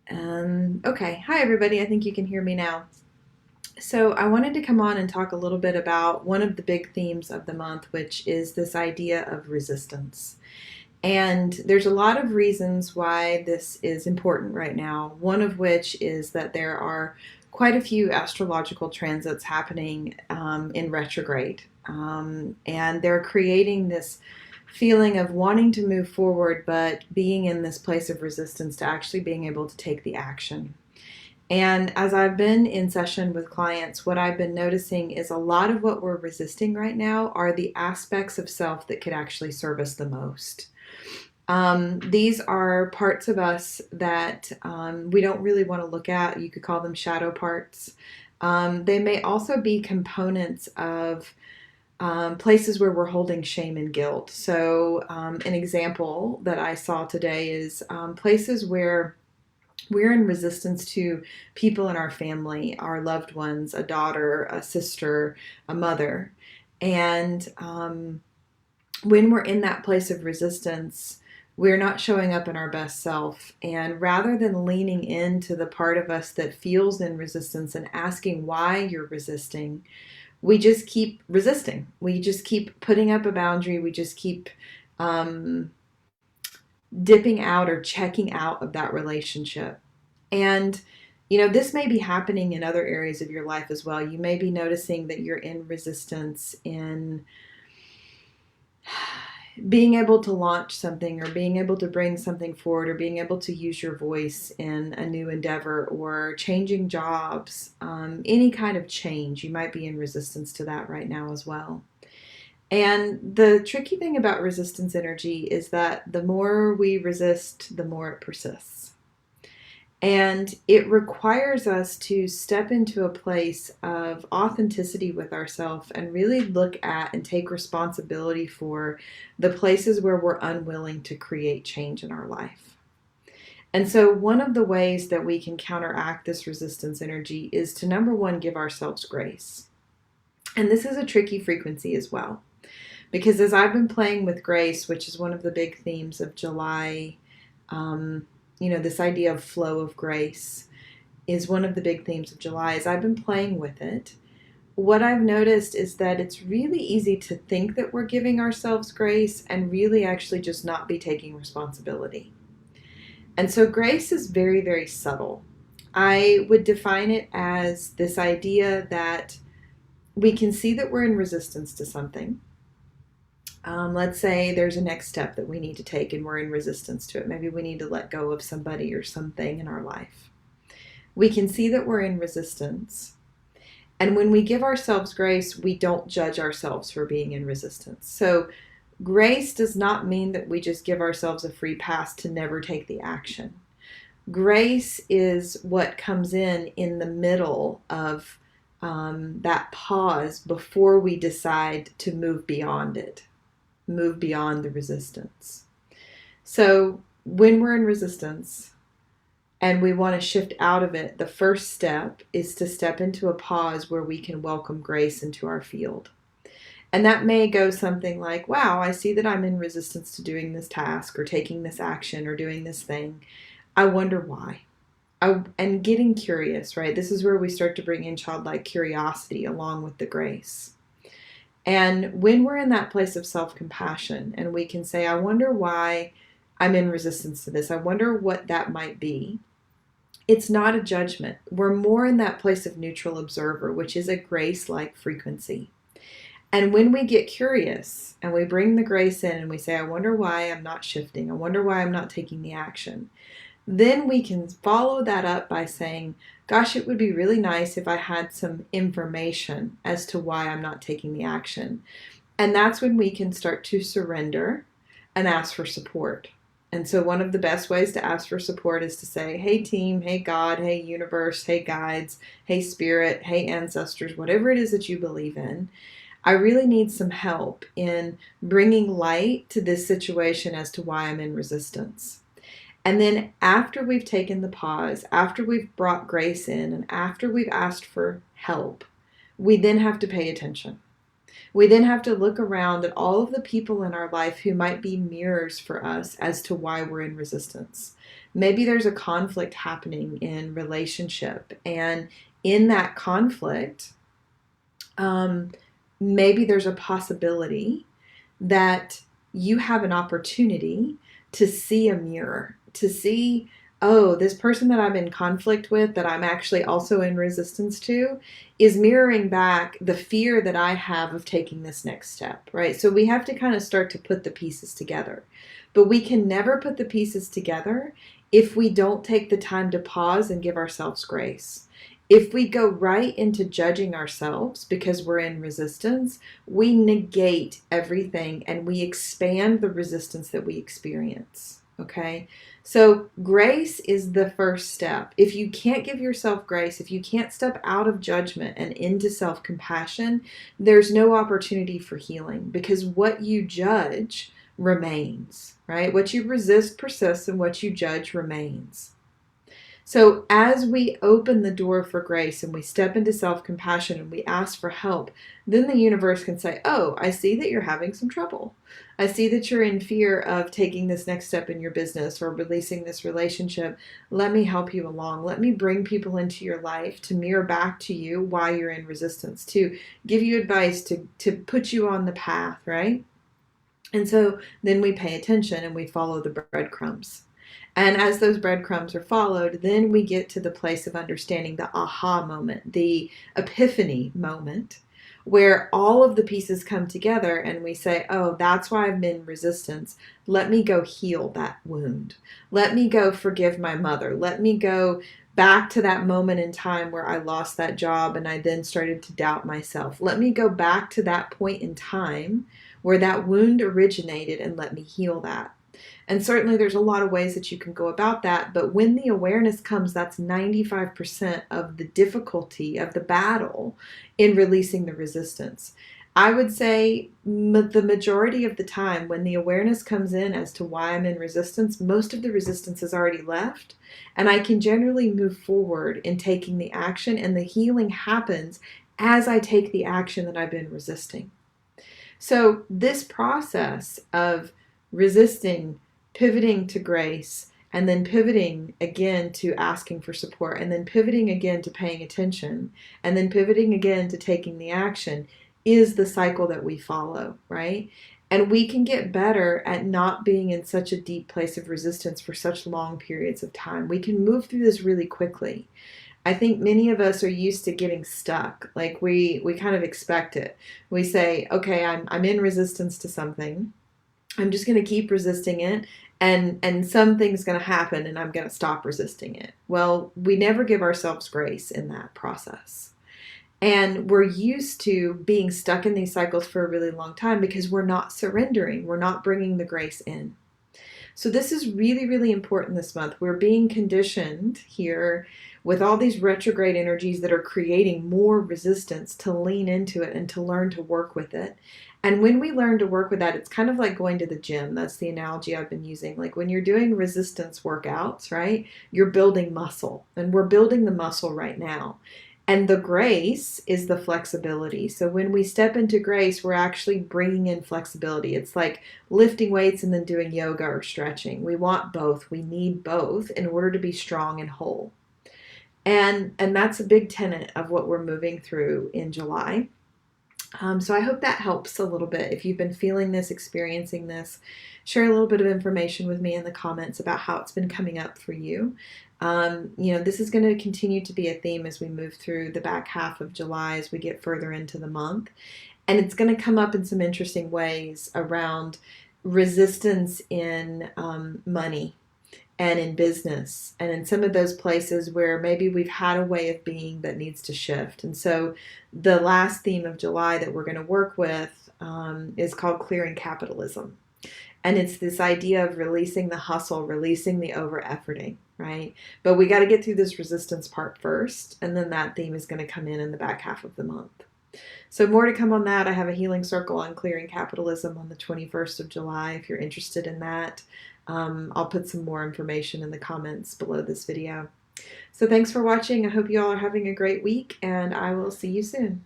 Okay, hi everybody. I think you can hear me now. So, I wanted to come on and talk a little bit about one of the big themes of the month, which is this idea of resistance. And there's a lot of reasons why this is important right now. One of which is that there are quite a few astrological transits happening in retrograde. And they're creating this feeling of wanting to move forward, but being in this place of resistance to actually being able to take the action. And as I've been in session with clients, what I've been noticing is a lot of what we're resisting right now are the aspects of self that could actually serve us the most. These are parts of us that we don't really want to look at. You could call them shadow parts. They may also be components of places where we're holding shame and guilt. So, an example that I saw today is places where we're in resistance to people in our family, our loved ones, a daughter, a sister, a mother. And when we're in that place of resistance, we're not showing up in our best self. And rather than leaning into the part of us that feels in resistance and asking why you're resisting, we just keep resisting. We just keep putting up a boundary. We just keep um, dipping out or checking out of that relationship. And, this may be happening in other areas of your life as well. You may be noticing that you're in resistance in being able to launch something or being able to bring something forward or being able to use your voice in a new endeavor or changing jobs, any kind of change. You might be in resistance to that right now as well. And the tricky thing about resistance energy is that the more we resist, the more it persists. And it requires us to step into a place of authenticity with ourselves and really look at and take responsibility for the places where we're unwilling to create change in our life. And so, one of the ways that we can counteract this resistance energy is to number one, give ourselves grace. And this is a tricky frequency as well. Because as I've been playing with grace, which is one of the big themes of July, this idea of flow of grace is one of the big themes of July. As I've been playing with it, what I've noticed is that it's really easy to think that we're giving ourselves grace and really actually just not be taking responsibility. And so grace is very, very subtle. I would define it as this idea that we can see that we're in resistance to something. Let's say there's a next step that we need to take and we're in resistance to it. Maybe we need to let go of somebody or something in our life. We can see that we're in resistance. And when we give ourselves grace, we don't judge ourselves for being in resistance. So, grace does not mean that we just give ourselves a free pass to never take the action. Grace is what comes in the middle of that pause before we decide to move beyond it, move beyond the resistance. So, when we're in resistance, and we want to shift out of it, the first step is to step into a pause where we can welcome grace into our field. And that may go something like, wow, I see that I'm in resistance to doing this task or taking this action or doing this thing. I wonder why. And getting curious, right? This is where we start to bring in childlike curiosity along with the grace. And when we're in that place of self-compassion and we can say, I wonder why I'm in resistance to this. I wonder what that might be. It's not a judgment. We're more in that place of neutral observer, which is a grace-like frequency. And when we get curious and we bring the grace in and we say, I wonder why I'm not shifting. I wonder why I'm not taking the action. Then we can follow that up by saying, gosh, it would be really nice if I had some information as to why I'm not taking the action. And that's when we can start to surrender and ask for support. And so one of the best ways to ask for support is to say, hey team, hey God, hey universe, hey guides, hey spirit, hey ancestors, whatever it is that you believe in. I really need some help in bringing light to this situation as to why I'm in resistance. And then after we've taken the pause, after we've brought grace in, and after we've asked for help, we then have to pay attention. We then have to look around at all of the people in our life who might be mirrors for us as to why we're in resistance. Maybe there's a conflict happening in relationship, and in that conflict, um, maybe there's a possibility that you have an opportunity to see a mirror, to see, oh, this person that I'm in conflict with, that I'm actually also in resistance to, is mirroring back the fear that I have of taking this next step, right? So we have to kind of start to put the pieces together. But we can never put the pieces together if we don't take the time to pause and give ourselves grace. If we go right into judging ourselves because we're in resistance, we negate everything and we expand the resistance that we experience. Okay? So, grace is the first step. If you can't give yourself grace, if you can't step out of judgment and into self compassion, there's no opportunity for healing, because what you judge remains, right? What you resist persists, and what you judge remains. So, as we open the door for grace and we step into self compassion and we ask for help, then the universe can say, oh, I see that you're having some trouble. I see that you're in fear of taking this next step in your business or releasing this relationship. Let me help you along. Let me bring people into your life to mirror back to you why you're in resistance, to give you advice, to put you on the path, right? And so then we pay attention and we follow the breadcrumbs. And as those breadcrumbs are followed, then we get to the place of understanding, the aha moment, the epiphany moment, where all of the pieces come together and we say, oh, that's why I'm in resistance. Let me go heal that wound. Let me go forgive my mother. Let me go back to that moment in time where I lost that job and I then started to doubt myself. Let me go back to that point in time where that wound originated and let me heal that. And certainly there's a lot of ways that you can go about that, but when the awareness comes, that's 95% of the difficulty of the battle in releasing the resistance. I would say the majority of the time when the awareness comes in as to why I'm in resistance, most of the resistance has already left, and I can generally move forward in taking the action, and the healing happens as I take the action that I've been resisting. So this process of resisting, pivoting to grace, and then pivoting again to asking for support, and then pivoting again to paying attention, and then pivoting again to taking the action is the cycle that we follow, right? And we can get better at not being in such a deep place of resistance for such long periods of time. We can move through this really quickly. I think many of us are used to getting stuck. Like we kind of expect it. We say, okay, I'm in resistance to something. I'm just going to keep resisting it, and something's going to happen and I'm going to stop resisting it. Well, we never give ourselves grace in that process. And we're used to being stuck in these cycles for a really long time because we're not surrendering. We're not bringing the grace in. So this is really, really important this month. We're being conditioned here with all these retrograde energies that are creating more resistance to lean into it and to learn to work with it. And when we learn to work with that, it's kind of like going to the gym. That's the analogy I've been using. Like when you're doing resistance workouts, right? You're building muscle, and we're building the muscle right now. And the grace is the flexibility. So when we step into grace, we're actually bringing in flexibility. It's like lifting weights and then doing yoga or stretching. We want both. We need both in order to be strong and whole. And that's a big tenet of what we're moving through in July. So I hope that helps a little bit. If you've been feeling this, experiencing this, share a little bit of information with me in the comments about how it's been coming up for you. This is going to continue to be a theme as we move through the back half of July, as we get further into the month. And it's going to come up in some interesting ways around resistance in money and in business, and in some of those places where maybe we've had a way of being that needs to shift. And so the last theme of July that we're going to work with is called Clearing Capitalism. And it's this idea of releasing the hustle, releasing the over-efforting, right? But we got to get through this resistance part first, and then that theme is going to come in the back half of the month. So more to come on that. I have a healing circle on Clearing Capitalism on the 21st of July if you're interested in that. I'll put some more information in the comments below this video. So thanks for watching. I hope you all are having a great week, and I will see you soon.